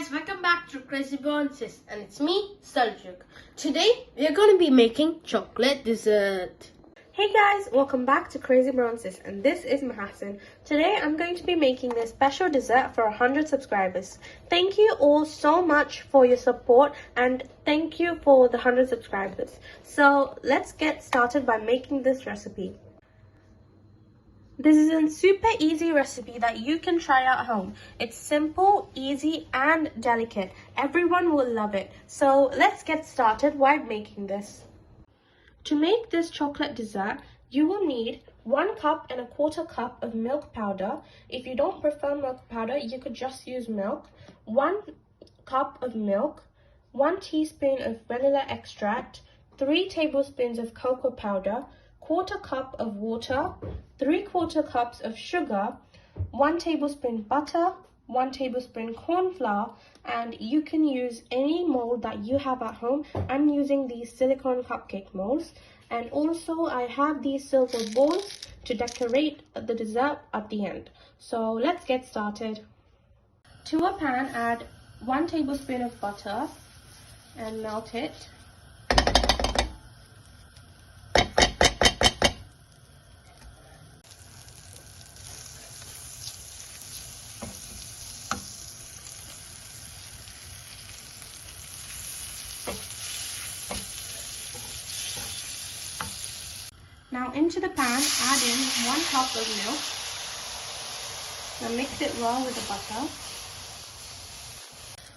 guys, welcome back to Crazy Sis, and it's me, Saljooq. Today we are going to be making chocolate dessert. Hey guys, welcome back to Crazy Sis, and this is Mahassin. Today I'm going to be making this special dessert for 100 subscribers. Thank you all so much for your support, and thank you for the 100 subscribers. So let's get started by making this recipe. This is a super easy recipe that you can try at home. It's simple, easy and delicate. Everyone will love it. So let's get started by making this. To make this chocolate dessert, you will need 1 cup and 1/4 cup of milk powder. If you don't prefer milk powder, you could just use milk. 1 cup of milk, 1 teaspoon of vanilla extract, 3 tablespoons of cocoa powder, 1/4 cup of water, 3/4 cups of sugar, 1 tablespoon butter, 1 tablespoon corn flour, and you can use any mold that you have at home. I'm using these silicone cupcake molds, and also I have these silver balls to decorate the dessert at the end. So let's get started. To a pan, add 1 tablespoon of butter and melt it. Now into the pan, add in 1 cup of milk. Now mix it well with the butter.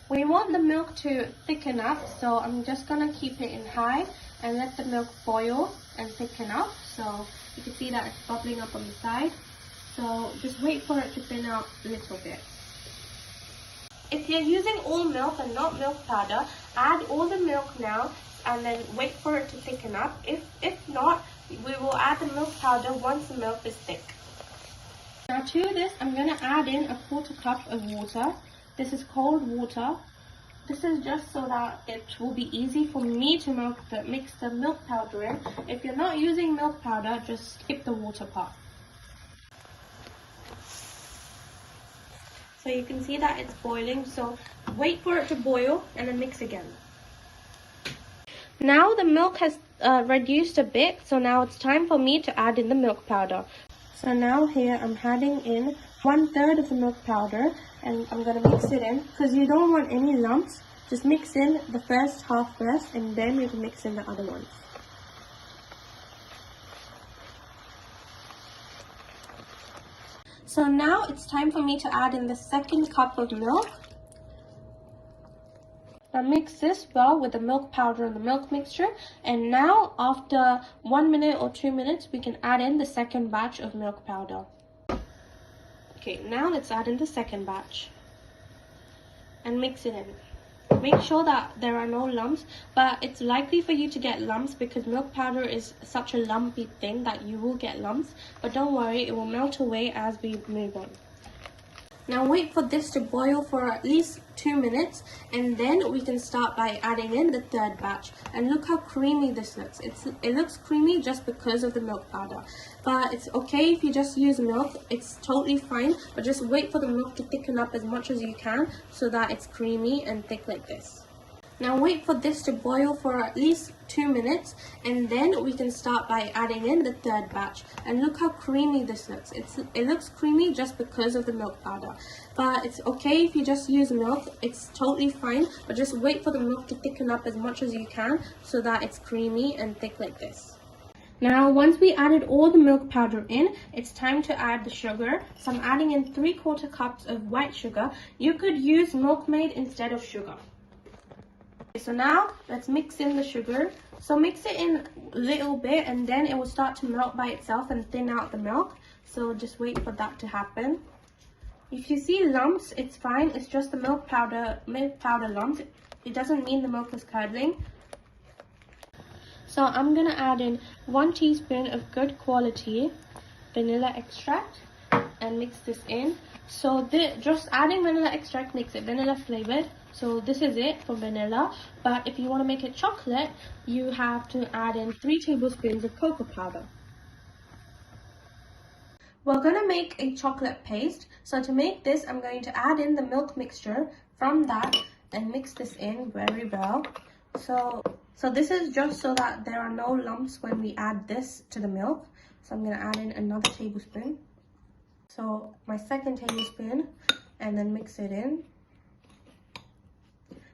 We want the milk to thicken up, so I'm just going to keep it in high and let the milk boil and thicken up. So you can see that it's bubbling up on the side. So just wait for it to thin out a little bit. If you're using all milk and not milk powder, add all the milk now and then wait for it to thicken up. If not, we will add the milk powder once the milk is thick. Now to this, I'm going to add in 1/4 cup of water. This is cold water. This is just so that it will be easy for me to mix the milk powder in. If you're not using milk powder, just skip the water part. So you can see that it's boiling, so wait for it to boil and then mix again. Now the milk has reduced a bit, so now it's time for me to add in the milk powder. So now here I'm adding in 1/3 of the milk powder, and I'm going to mix it in because you don't want any lumps. Just mix in the first half first, and then you can mix in the other ones. So now it's time for me to add in the 2nd cup of milk. Now mix this well with the milk powder and the milk mixture, and now after 1 minute or 2 minutes we can add in the 2nd batch of milk powder. Okay, now let's add in the 2nd batch and mix it in. Make sure that there are no lumps, but it's likely for you to get lumps because milk powder is such a lumpy thing that you will get lumps, but don't worry, it will melt away as we move on. Now wait for this to boil for at least 2 minutes, and then we can start by adding in the 3rd batch. And look how creamy this looks. It looks creamy just because of the milk powder. But it's okay if you just use milk, it's totally fine. But just wait for the milk to thicken up as much as you can so that it's creamy and thick like this. Now wait for this to boil for at least 2 minutes, and then we can start by adding in the 3rd batch. And look how creamy this looks. It looks creamy just because of the milk powder. But it's okay if you just use milk, it's totally fine. But just wait for the milk to thicken up as much as you can so that it's creamy and thick like this. Now once we added all the milk powder in, it's time to add the sugar. So I'm adding in 3/4 cups of white sugar. You could use Milkmaid instead of sugar. So now let's mix in the sugar. So mix it in a little bit, and then it will start to melt by itself and thin out the milk. So just wait for that to happen. If you see lumps, it's fine. It's just the milk powder lumps. It doesn't mean the milk is curdling. So I'm gonna add in 1 teaspoon of good quality vanilla extract and mix this in. So just adding vanilla extract makes it vanilla flavored. So this is it for vanilla, but if you want to make it chocolate, you have to add in 3 tablespoons of cocoa powder. We're going to make a chocolate paste. So to make this, I'm going to add in the milk mixture, from that and mix this in very well. So this is just so that there are no lumps when we add this to the milk. So I'm going to add in another tablespoon. So my second tablespoon, and then mix it in.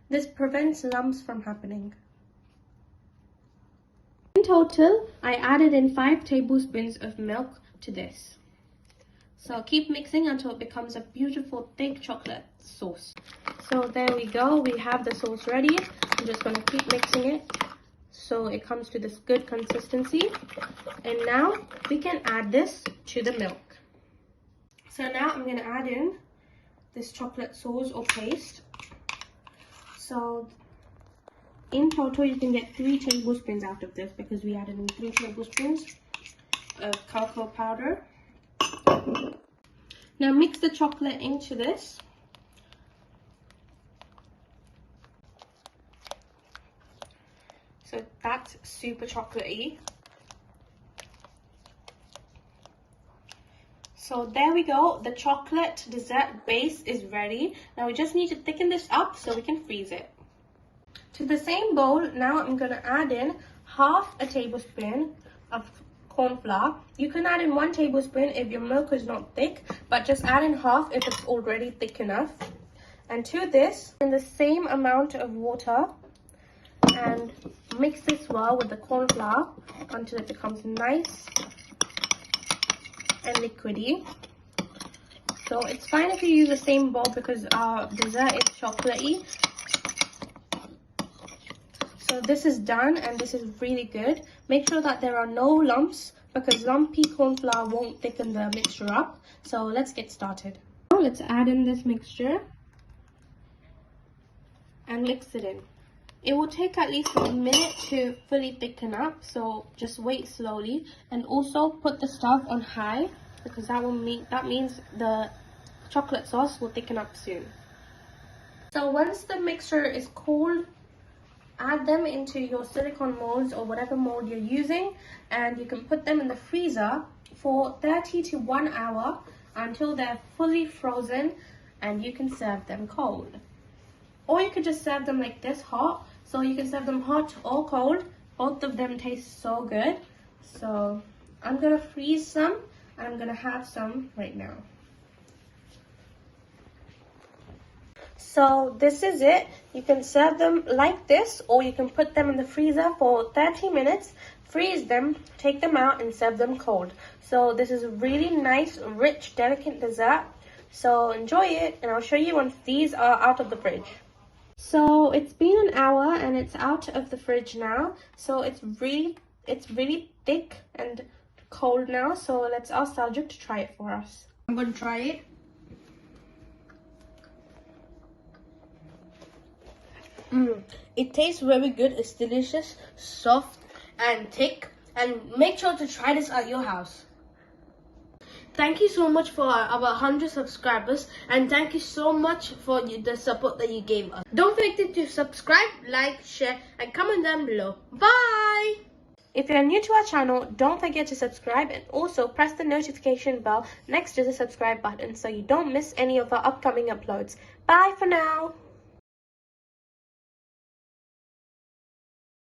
This prevents lumps from happening. In total, I added in 5 tablespoons of milk to this. So keep mixing until it becomes a beautiful thick chocolate sauce. So there we go, we have the sauce ready. I'm just going to keep mixing it so it comes to this good consistency. And now we can add this to the milk. So now I'm going to add in this chocolate sauce or paste. So in total you can get 3 tablespoons out of this because we added in 3 tablespoons of cocoa powder. Now mix the chocolate into this. So that's super chocolatey. So there we go, the chocolate dessert base is ready. Now we just need to thicken this up so we can freeze it. To the same bowl, now I'm going to add in half a tablespoon of corn flour. You can add in 1 tablespoon if your milk is not thick, but just add in half if it's already thick enough. And to this, in the same amount of water, and mix this well with the corn flour until it becomes nice and liquidy. So it's fine if you use the same bowl because our dessert is chocolatey. So this is done and this is really good. Make sure that there are no lumps because lumpy corn flour won't thicken the mixture up. So let's get started. Now let's add in this mixture and mix it in. It will take at least a minute to fully thicken up, so just wait slowly. And also put the stove on high because that means the chocolate sauce will thicken up soon. So once the mixture is cold, add them into your silicone molds or whatever mold you're using, and you can put them in the freezer for 30 to 1 hour until they're fully frozen, and you can serve them cold. Or you could just serve them like this, hot. So you can serve them hot or cold. Both of them taste so good. So I'm going to freeze some and I'm going to have some right now. So this is it. You can serve them like this, or you can put them in the freezer for 30 minutes, freeze them, take them out and serve them cold. So this is a really nice, rich, delicate dessert. So enjoy it, and I'll show you once these are out of the fridge. So it's been an hour and it's out of the fridge now. So it's really thick and cold now. So let's ask Saljooq to try it for us. I'm going to try it. It tastes very good. It's delicious, soft and thick. And make sure to try this at your house. Thank you so much for our 100 subscribers, and thank you so much for the support that you gave us. Don't forget to subscribe, like, share and comment down below. Bye! If you're new to our channel, don't forget to subscribe and also press the notification bell next to the subscribe button so you don't miss any of our upcoming uploads. Bye for now!